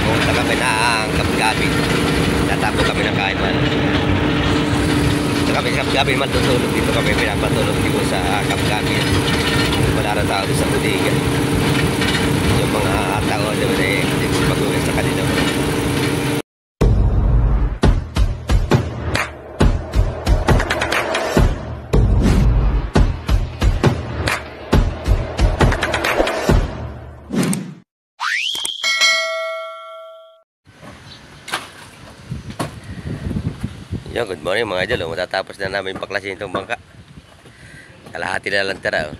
pumunta kami ng Kapgabi. Tatapo kami ng kain man. Kami sa Kapgabi man tutulog dito kami. Pinapatulog dito sa Kapgabi. Wala na tao sa budiga. Yung mga tao naman eh, pag-uwi sa kanila. Yo, good morning mga idol. Matatapos na namin paklasin itong bangka. Kalahati na lang tira.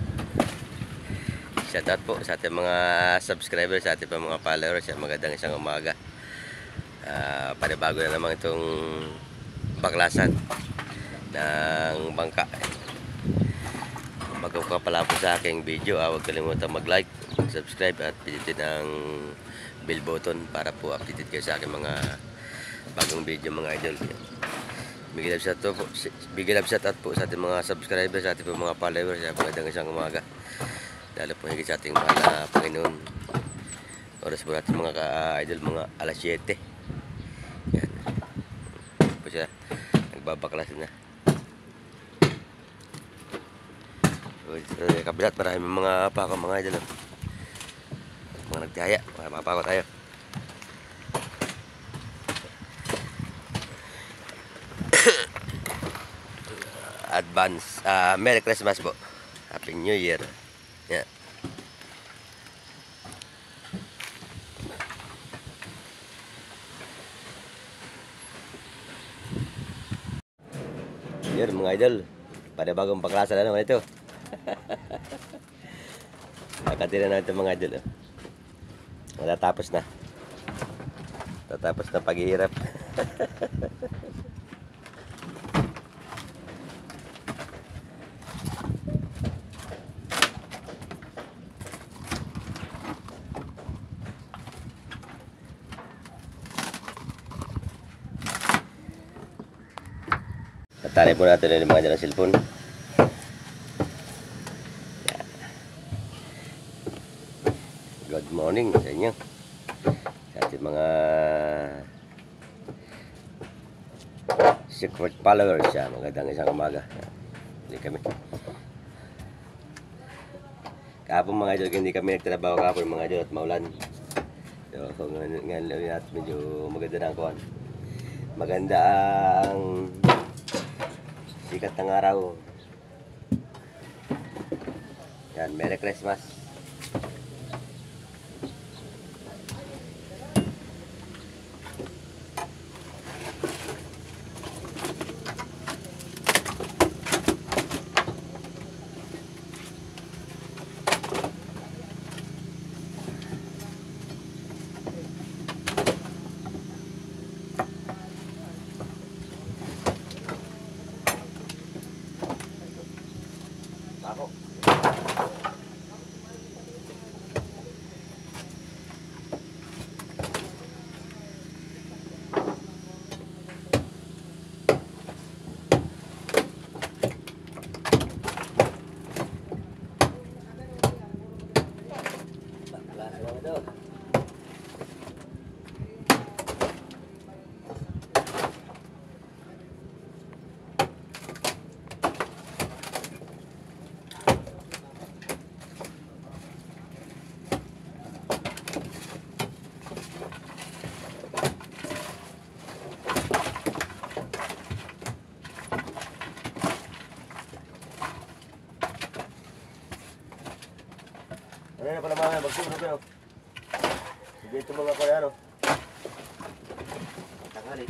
Shout out po sa ating mga subscribers, sa ating mga followers. Magandang isang umaga. Panibago na naman itong baklasan ng bangka. Bago ka pala po sa aking video, huwag kalimutan mag-like, subscribe at pindutin ang bell button para po updated kayo sa aking mga bagong video mga idol. Big love shout out po sa ating mga subscribers, sa ating mga followers. Magandang isang umaga. Lalo po higit sa ating mahal na Panginoon. Oras po natin mga ka-idol, mga alas 7. Yan. Po siya. Nagbabaklasin na. Kabilat, maraming mga pako mga idol. Mga nagtihaya. Mga pako tayo. Advance Merry Christmas po. Happy New Year. Yeah. Yun mga idol, pada bagong paklasa na naman ito. Nakatira na ito mga idol. Matatapos na. Tatapos na paghihirap. Tari po natin yung mga dyan ng cellphone. Good morning sa inyo. Sa ating mga secret followers. Magandang isang umaga. Hindi kami. Kahapon mga idol, hindi kami nagtrabaho kahapon mga idol at maulan. So ngayon at medyo maganda na ang kuhan. Maganda ang sikat ng araw. Yan, Merry Christmas. Ako. Ano na pala mga magsunog yun. Sige ito mga kaya ano. Tanghali.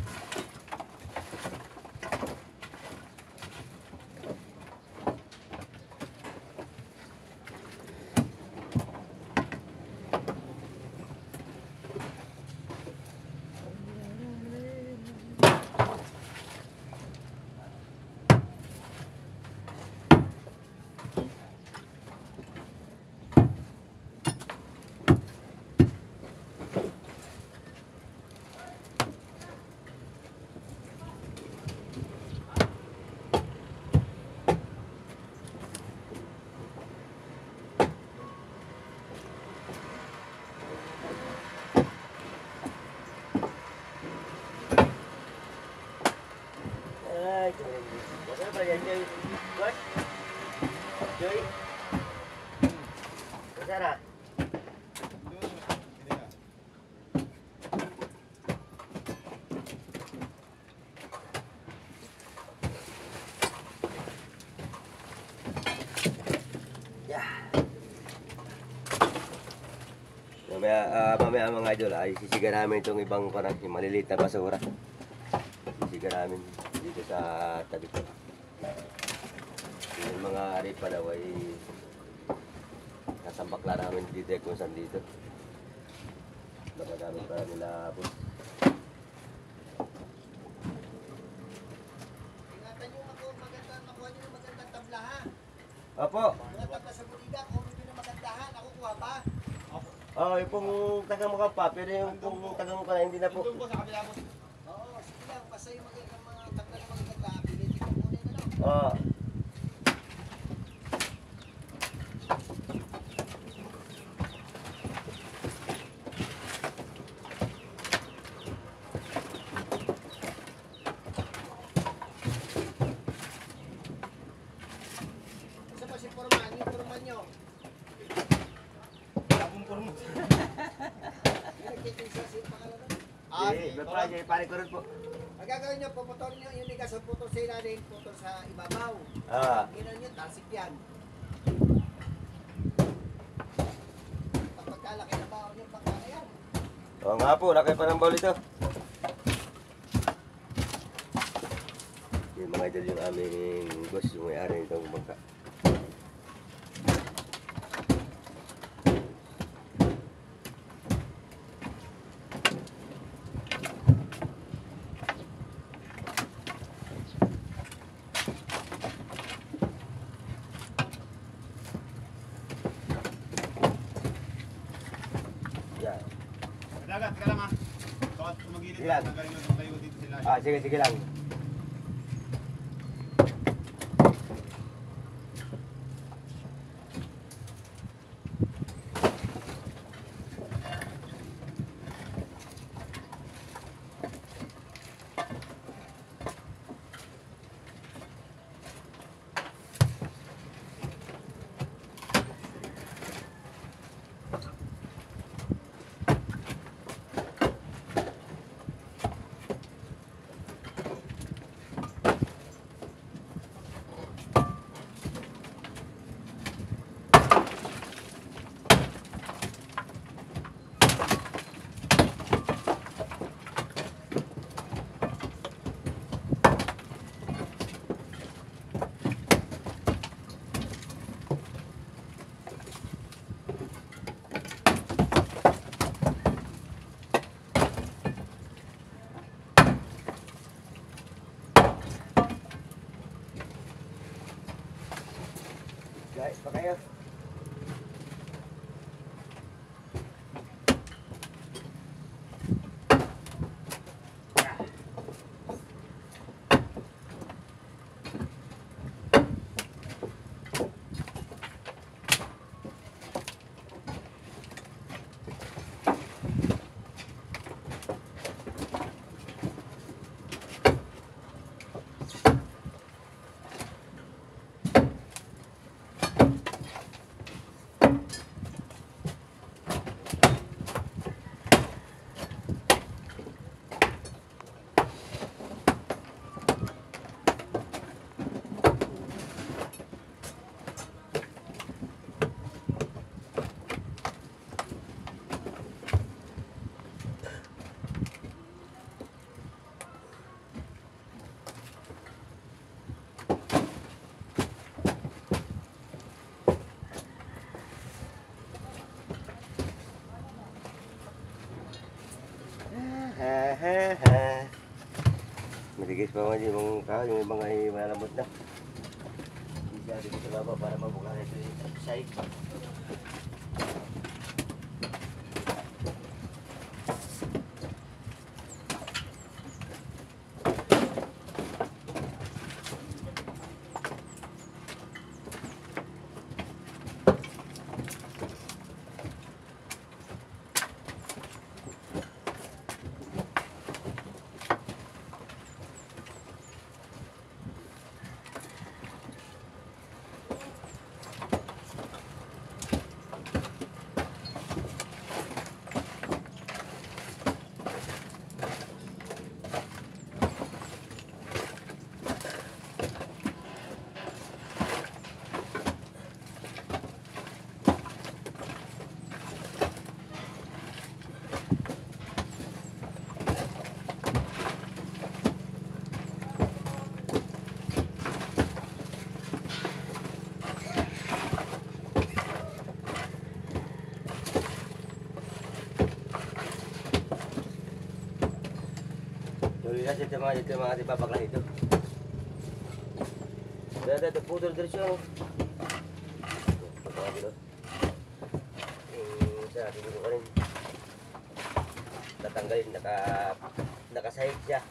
Mamaya mga idol ay sisiga namin itong ibang parang yung maliliit na basura. Sisiga namin dito sa tabi ko. Yung mga aripa daw ay nasambakla namin dito kung saan dito. Baka namin para nila po. Ingatan nyo ako, maganda, makuha nyo ng magandang tabla ha. Opo. Mga tabla sa buliga, kung nyo ng magandahan, ako kuha ba? Oh, yung pong taga-mukha pa, pero yung pong taga-mukha na hindi na po. Oo, sige lang, basta yung mga tabla na magaganda, pilitin ko muna na lang. Oh. Isa pa si Forman, yung Forman nyo. Yung nagtitinsa, sino pangalan nun? Pare ko rin po. Ang gagawin nyo, puputol nyo, yung ligas ang putol sa ilalim, putol sa ibabaw. Ah. Ginan nyo, talsik yan. Kapag kalaki na baon yung pagkala yan. Oo nga po, laki pa ng bowl ito. Yung mga idol yung aming boss, yung may-ari nitong bangka. Yan. Dagat, ka lang ha. Bakit tumagilid Ilan? na galing na kayo dito sila. Ah, sige lang. Guys, pa kayo. Matigis pa man yung kahoy, yung ibang ay malambot na. Hindi siya dito sa baba para mabuka na ito yung side. Huli kasi ito mga ating babakla ito. Dada, putol dito siya. Ito, dito. Sa ating dito ka rin. Tatanggalin, nakasahig siya.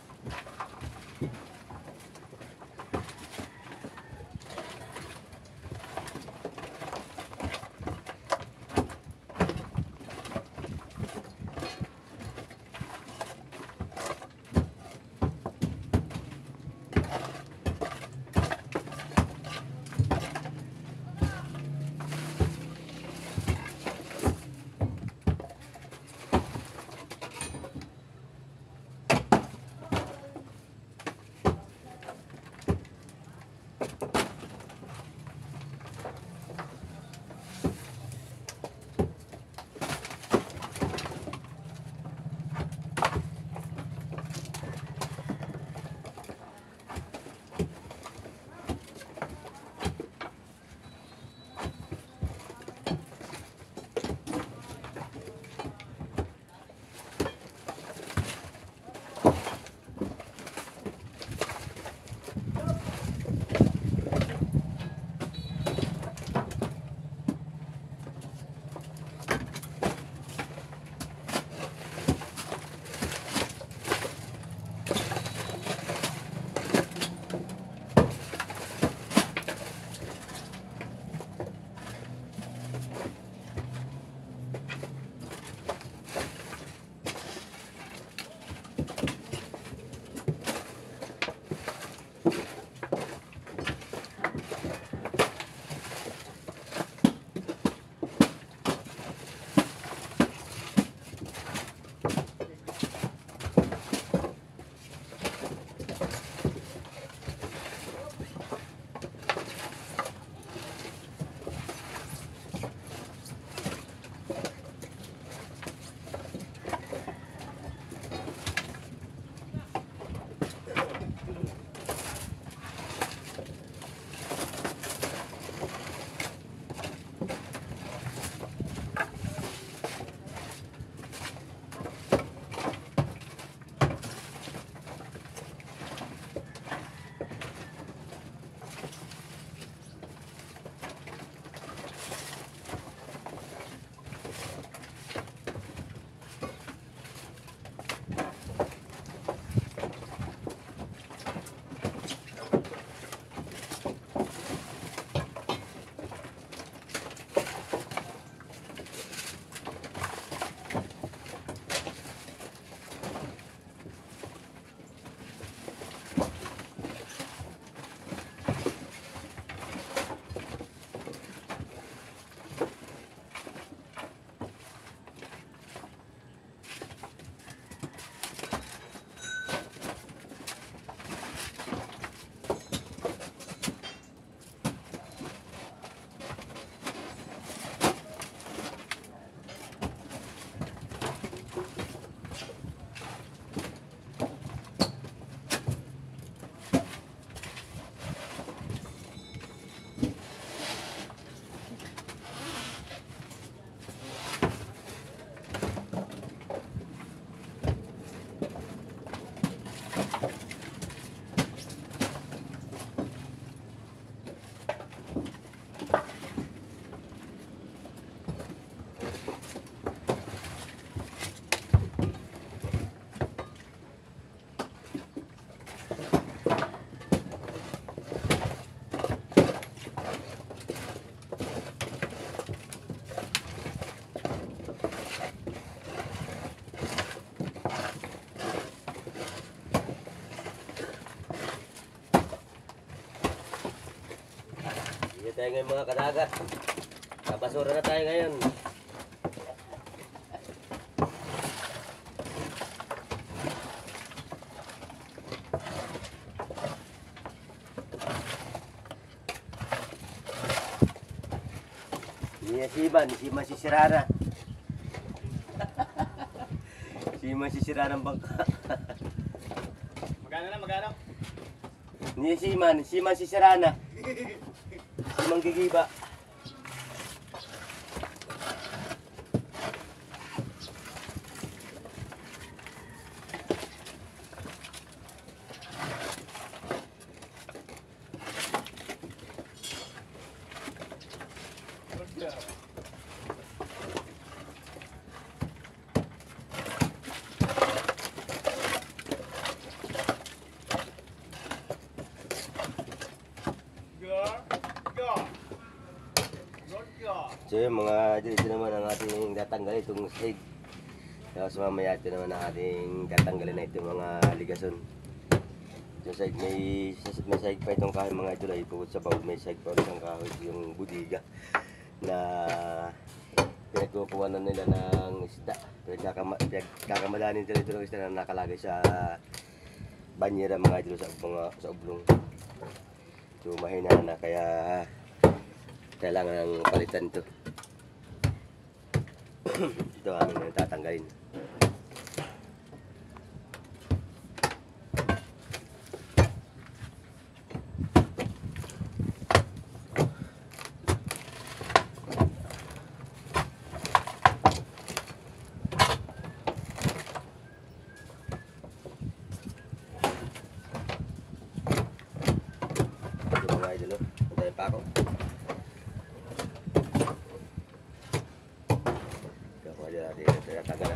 Tayo ngayon mga kadagat. Kabasura na tayo ngayon. Siman si Sirana. Siman si Sirana ng bangka. Magkano na, magkano? Ni Siman si Sirana. Simang gigiba. So yun mga idol, ito naman ang ating tatanggalin itong side. Tapos mamaya ito naman ang ating tatanggalin na itong mga ligason. Yung side may side pa itong kahoy mga idol ay bukod sa baul may side pa ulit ang kahoy yung budiga na pinagkukuha na nila ng isda. Pinagkakamalanin nila ito ng isda na nakalagay sa banyera mga idol sa oblong. So mahina na kaya kailangan ng palitan ito. Ito aming tatanggalin. Ito mga idol, antayin pa ako.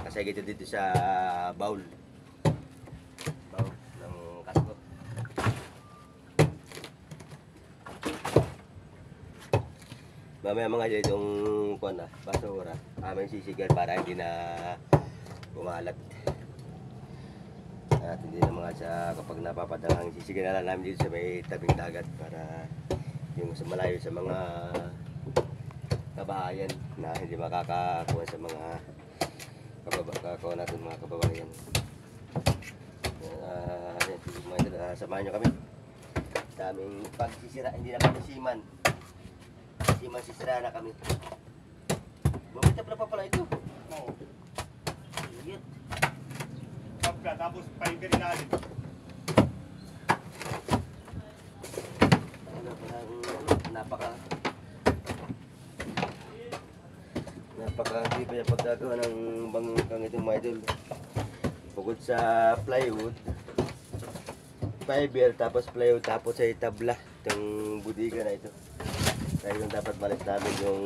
Kasi ito dito sa bowl ng kasko. Mamaya mga idol itong basura aming sisigan para hindi na kumalat. At hindi na mga sa kapag napapadang sisigan na lang namin dito sa may tabing dagat para yung sa malayo sa mga kabahayan na hindi makakakuha sa mga kakakuha natin mga kababayan. Samahan nyo kami sa aming pagsisira, hindi na kami siman sisira na kami. Bumita pala pa pala ito. Oo. Yun. Kapla, tapos pahinga rin natin. Napaka-tibay ang pagkagawa ng bangkang itong mga idol. Bukod sa plywood, fiber, tapos plywood, tapos ay tabla itong budiga na ito. Kaya yung dapat balik namin yung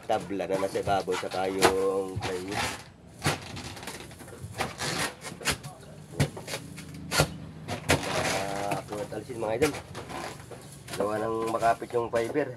tabla na nasa ibabaw saka yung plywood. Ako alisin mga idol. Gawa ng makapit yung fiber.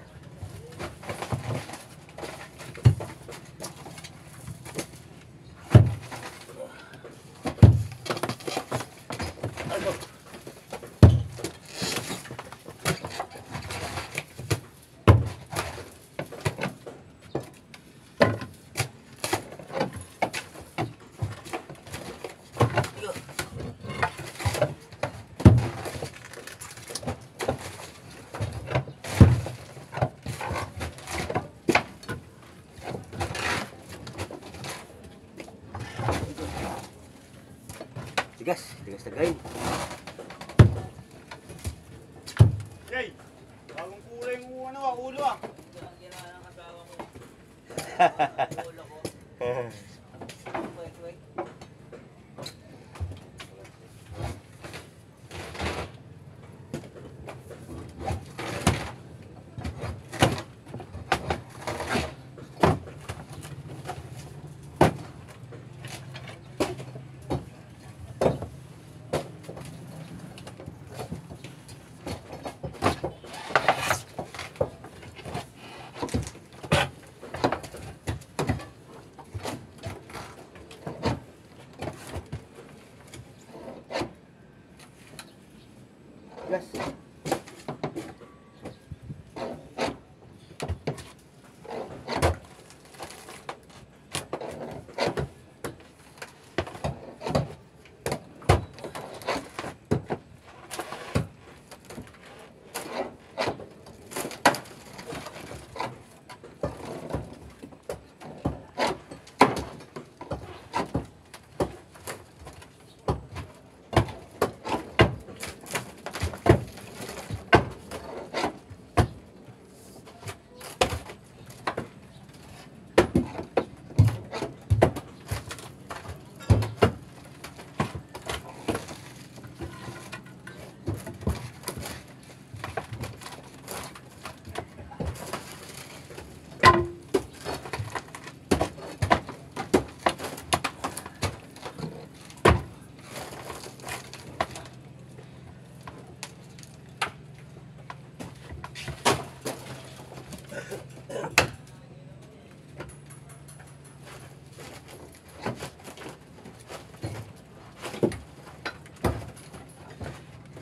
Tigas tagayin. Jay, bagong kulay yung ulo ah. Ito lang ginawa ng asawa ko. Ulo ko. Wait. Tigas.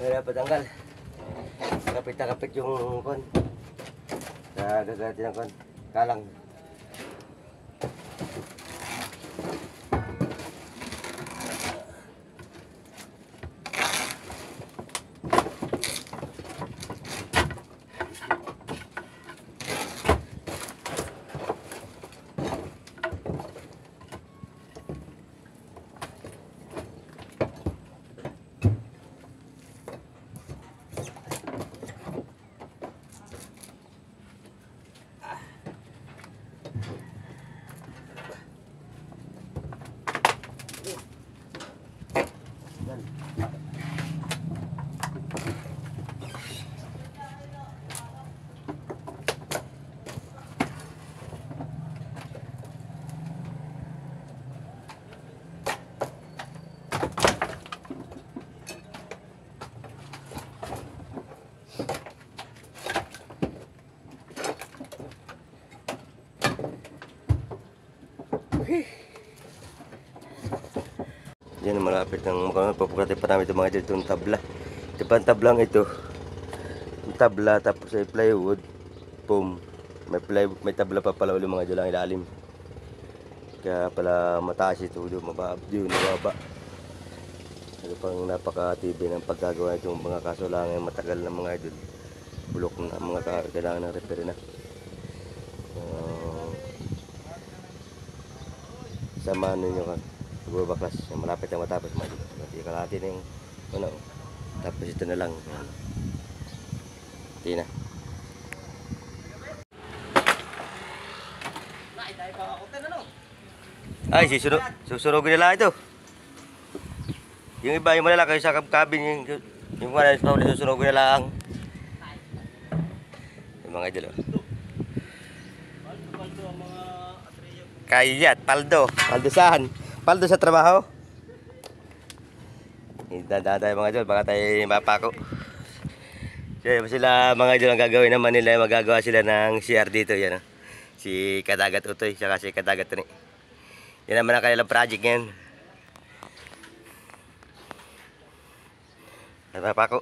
Kaya patanggal. Kapit na kapit yung kon. Sa gagati ng kon. Kalang. Yan, malapit ng papukatin pa namin ito mga idol, itong tabla. Ito pa ang tablang ito. Yung tabla, tapos ay plywood. Boom. May tabla pa pala ulit mga idol ang ilalim. Kaya pala mataas ito, mababa. Ito pang napaka-tibay ng pagkagawa itong mga kaso lang ay matagal na mga idol. Bulok na mga kailangan ng repair na. Samahan ninyo kan. Baklas, malapit na matapos mga idol. Hindi kalahati na yung ano. Tapos ito na lang. Hindi na. Ay, susunogin nila ito. Yung iba, yung malalaki sa cabin, yung mga susunogin nila ang yung mga idol. Kayat, paldo. Paldo saan? Paldo sa trabaho. Hintanda tayo mga idol, baka tayo mapako. Kaya sila mga idol ang gagawin naman nila, magagawa sila ng CR dito. Yan, si Kadagat Utoy, saka si Kadagat Tani. Yan naman ang kanilang project ngayon. Mapako.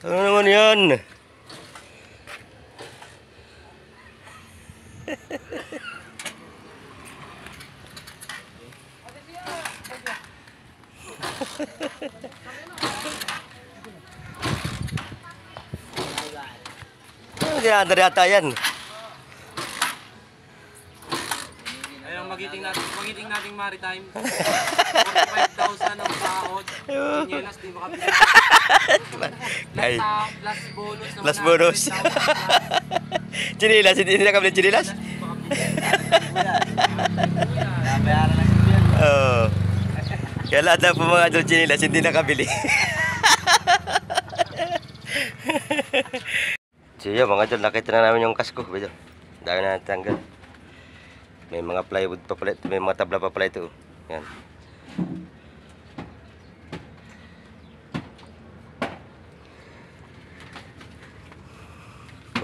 Ano naman yan? Ano ginadari ata yan? Ayun, magiting nating maritime. 45,000 ang sahod. Sinyelas, di makapili. Ay, Plus bonus naman. plus bonus. Chinilas, hindi nila kami chinilas? Bayaran lang siya. Oo. Kaya lahat na po mga idol chinilas, hindi nakabili. So yun mga idol, nakita na namin yung kasko. Dahil na natanggal. May mga plywood pa pala ito, may mga tabla pa pala ito. Yan.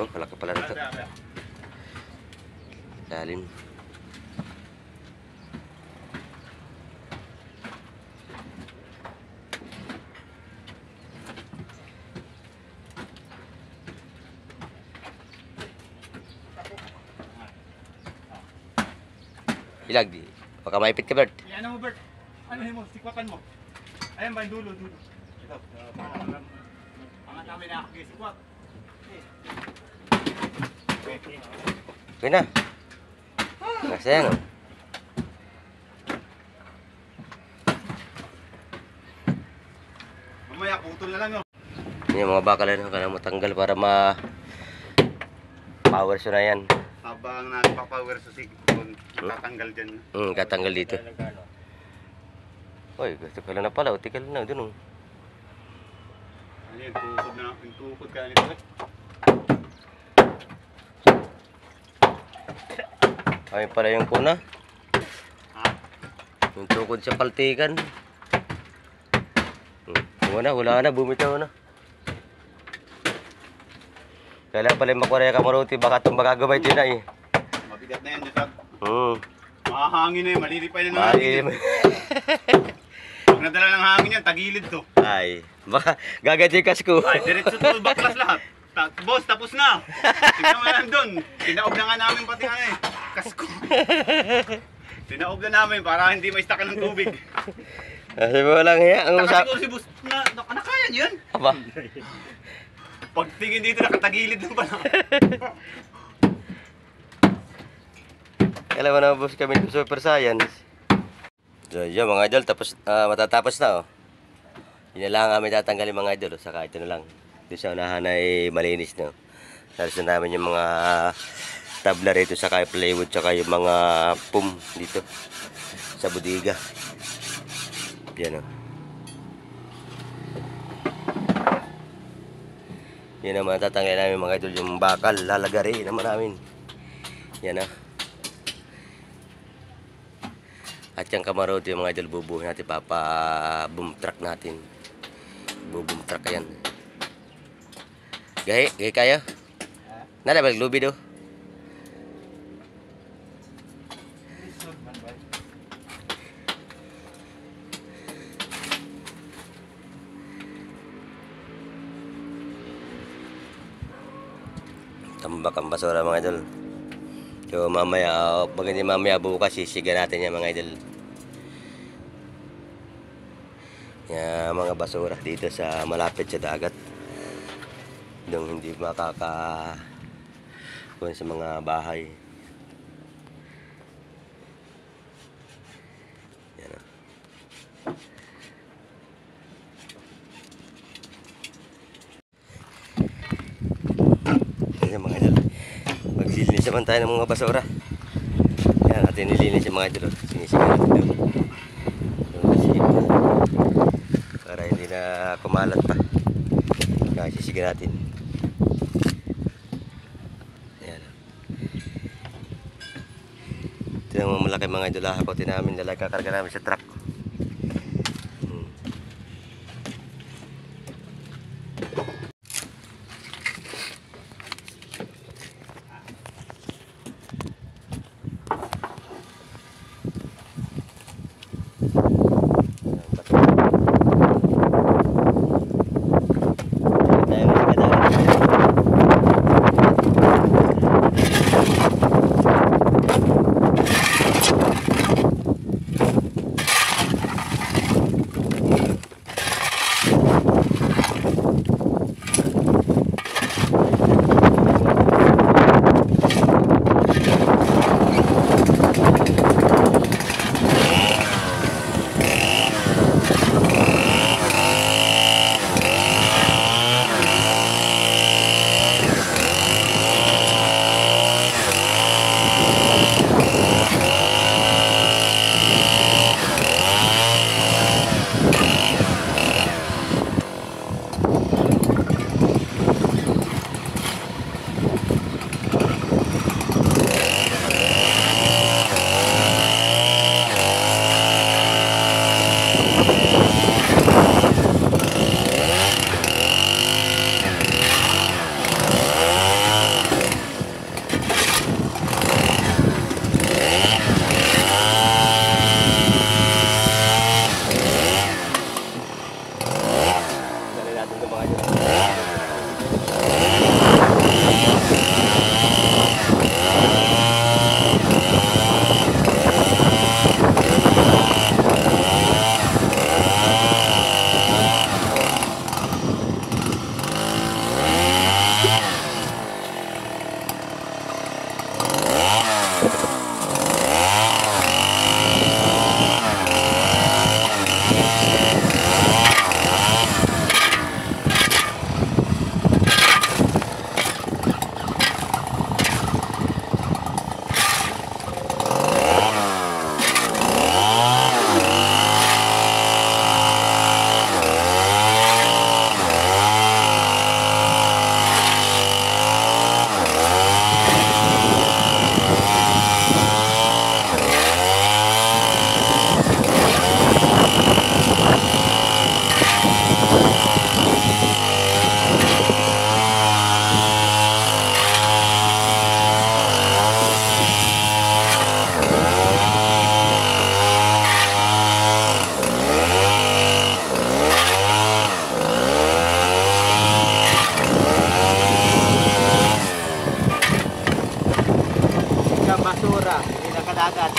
Oh, malaki pala nito. Lalim. Ilag di. Baka maipit ka, Bert. Yan mo, Bert. Ano mo? Sikwakan mo. Ayan ba, dulo. Ito. Angat namin na ako, sikwak. Okay na. Nasayang. Mamaya, putol na lang, oh. Yung mga bakal na kailangan matanggal para power siya na yan. Habang nagpa-power sa sikon, tatanggal dyan. Katanggal dito. Uy, gusto ka lang na pala. Utikal na. Dun. Ano yun, tukod ka nito, eh. Ay pala yung kuna. Ha? Yung tukod sa paltikan. Wala na. Bumitaw na. Kailangan pala yung makuraya ka maruti. Baka itong magagabay din na eh. Bigat na yan, Dutag. Hmm. Mahahangin na yun, malilipay na ng Mali. hangin. Pag nadala ng hangin yan, tagilid to. Ay, baka gagadyo yung kasko. Ay, diretso to, baklas lahat. Boss, tapos na. Tignan mo lang doon. Tinaob na nga namin pati ano eh. Kasko. Tinaob na namin para hindi maistakan ng tubig. Kasi mo lang yan. Ang usap. Siguro si boss, nakaya niyo yan. Aba. Pagtingin dito, nakatagilid lang pala. Alam mo na boss kami ng Super Science. So yun mga idol, tapos matatapos na oh. Yun na lang kami tatanggalin mga idol. Saka ito na lang. Ito sa unahan ay malinis na. Salis na namin yung mga tabla rito, saka yung plywood, saka yung mga pum dito sa bodega. Yan oh. Yan naman tatanggalin namin mga idol, yung bakal, lalagari naman namin. Yan oh. At yung kamarote yung mga idol, bubuhin natin, boom truck natin. Boom truck yan. Gahi kayo? Nada balik lubi do. Tambak ang basura mga idol. So mamaya, pag hindi mamaya bukas, sisiga natin yan mga idol. Yan mga basura dito sa malapit sa dagat. Yung hindi makaka-kuha sa mga bahay. Yan o. Yan mga idol. Magsilinis naman tayo ng mga basura. Yan, natin nilinis yung mga idol. Sinisigaw natin doon. Para hindi na kumalat pa. Kaya sisigaw natin. Ayan. Ito yung malaki mga idol. Hakotin namin. Kakarga namin sa truck. dagat.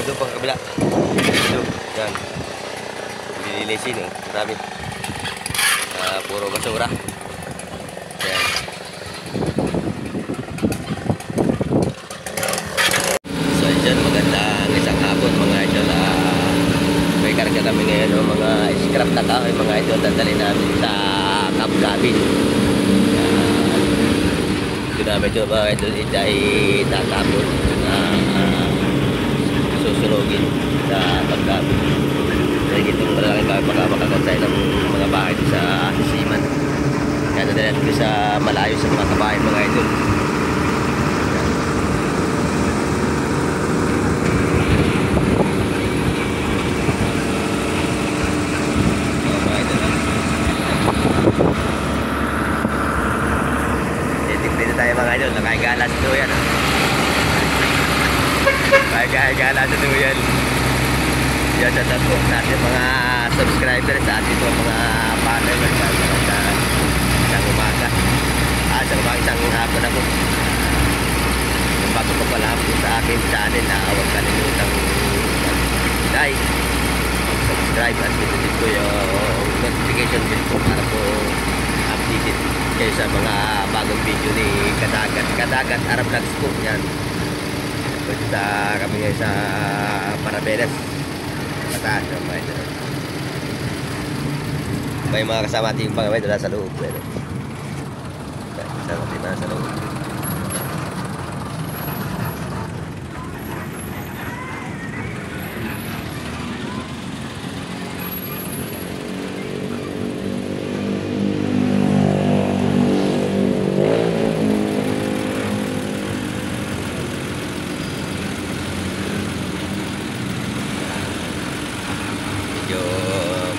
Doon pang kabila. Doon. Yan. Lilinisin. Marami. Puro basura. Yan. So dyan, magandang isang hapon mga idol. May karga kami ngayon mga scrap na kahoy mga idol. Dadali namin sa Camp Gavin. Ito namin ito mga idol. Itatapon na susunogin sa pagkabi. Dahil itong malaking kami makakagansay ng mga bahay sa Siman. Kaya nadala natin sa malayo sa mga kabahay mga idol. Mga idol. Dito tayo mga idol. Nakaigalas ito yan. Gala sa duyan. Yan sa tapo natin mga subscribers sa ating mga followers sa isang umaga. Isang hapon ako. Bago pa pala po sa akin channel na huwag kalimutang like, subscribe at pinutin ko yung notification bell po para po updated kayo sa mga bagong video ni Kadagat Arab Vlogs po. Yan. Punta kami ngayon sa Parabelas. Mataas na mga ito. May mga kasama ating pangaway doon sa loob. Kasama ating nasa loob.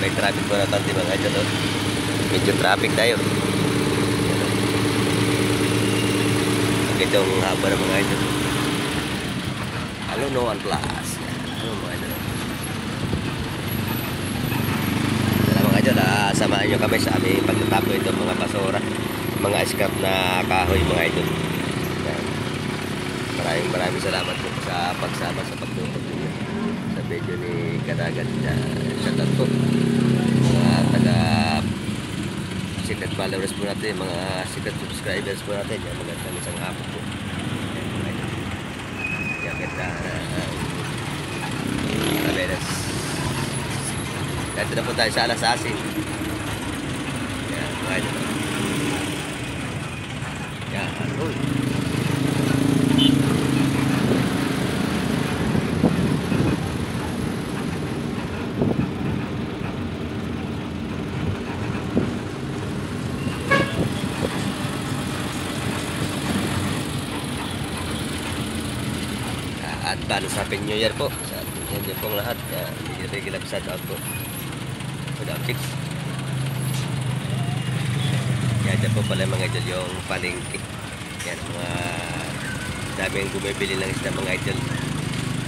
May traffic po na tanti mga idol. Medyo traffic tayo. Itong haba ng mga idol. Hello, no one plus. Hello mga idol. Mga idol, samahan nyo kami sa aming pagtatapo ito mga basura, mga scrap na kahoy mga idol. Maraming salamat po sa pagsama sa pagtutulong sa video ni Kadagat. Shoutout po. Mga taga secret followers po natin, mga secret subscribers po natin. Yan, magandang isang hapon po. Yan, ganda Taberes. Dito na po tayo sa Alas Asin. Yan, mga idol. Yan, uy. Advance Happy New Year po sa inyo pong lahat. Bigyan lang shout out po sa chicks. Yan dyan po pala mga idol yung palengke. Yan mga daming bumibili ng isda mga idol.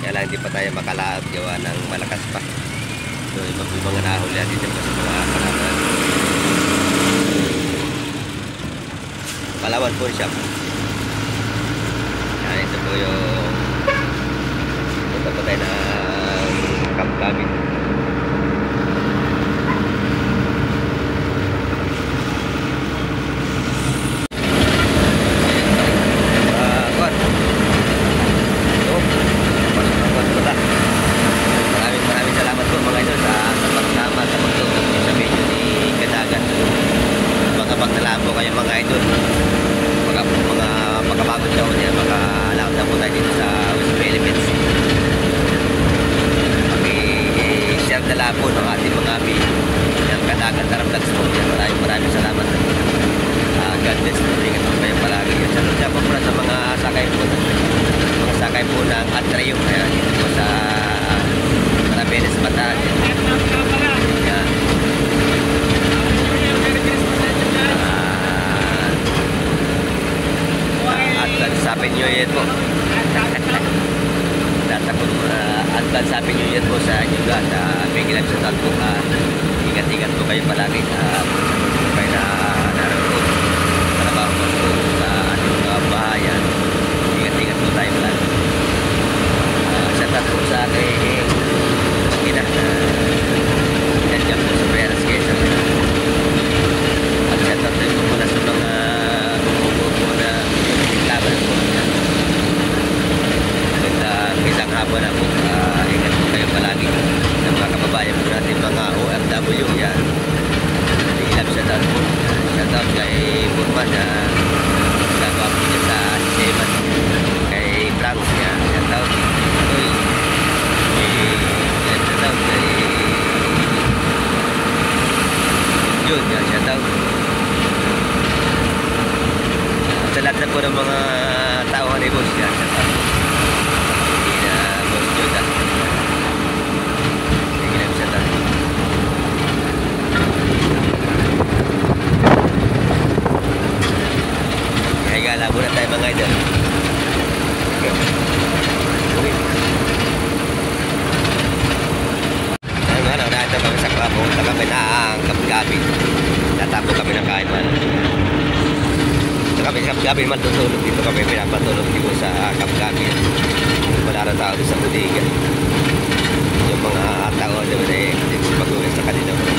Kaya lang hindi pa tayo makalaot gawa ng malakas pa. So iba po yung mga nahuli natin dyan po sa mga Palawan. Palawan po siya. Yan ito po yung punta tayo ng Kamkamit. Maraming salamat po mga idol sa pagsama sa pagtulong sa video ni Kadagat. Magkapagtalaan po kayo mga idol. Mga makabagod daw niya, makalaot na po tayo dito sa West Philippines. Share na lang po ng ating mga video. Yan, Kadagat Tara Vlogs po. Maraming salamat. God bless po. Ingat po kayo palagi. Salud siya po sa mga sakay po. Mga sakay po ng Atrium. Ayan, dito po sa Marabeles, Bataan. Yan. Advance Happy New Year po. Advance Happy New Year po sa inyo lahat. Bigyan sa taon po. Ingat-ingat po kayo palagi. Kung kayo na naroon trabaho po sa ating mga bahayan. Ingat-ingat po tayo palagi. Sa taon po sa aking ina na dyan po sa Peras Quezon. At sa taon po muna sa mga umupo po na laban po. Isang hapon na po. Ingat po kayo palagi ng mga kababayan po natin mga OFW yan. Ilang shoutout po. Shoutout kay Burman na gagawa po niya sa Seman. Kay Frank niya. Shoutout. Ilang shoutout kay Jun niya. Shoutout. Sa lahat na po ng mga tao ni Boss niya. Shoutout. Gala muna tayo mga idol. Okay. Ayun nga, nahita kami sa Kwapo. Punta kami ng Kamkamit. Tatapo kami ng kain man. Punta kami sa Kamkamit man, tutulog dito kami. Pinapatulog dito sa Kamkamit. Wala na tao sa bodega. Yung mga tao doon eh, pag-uwi sa kanila.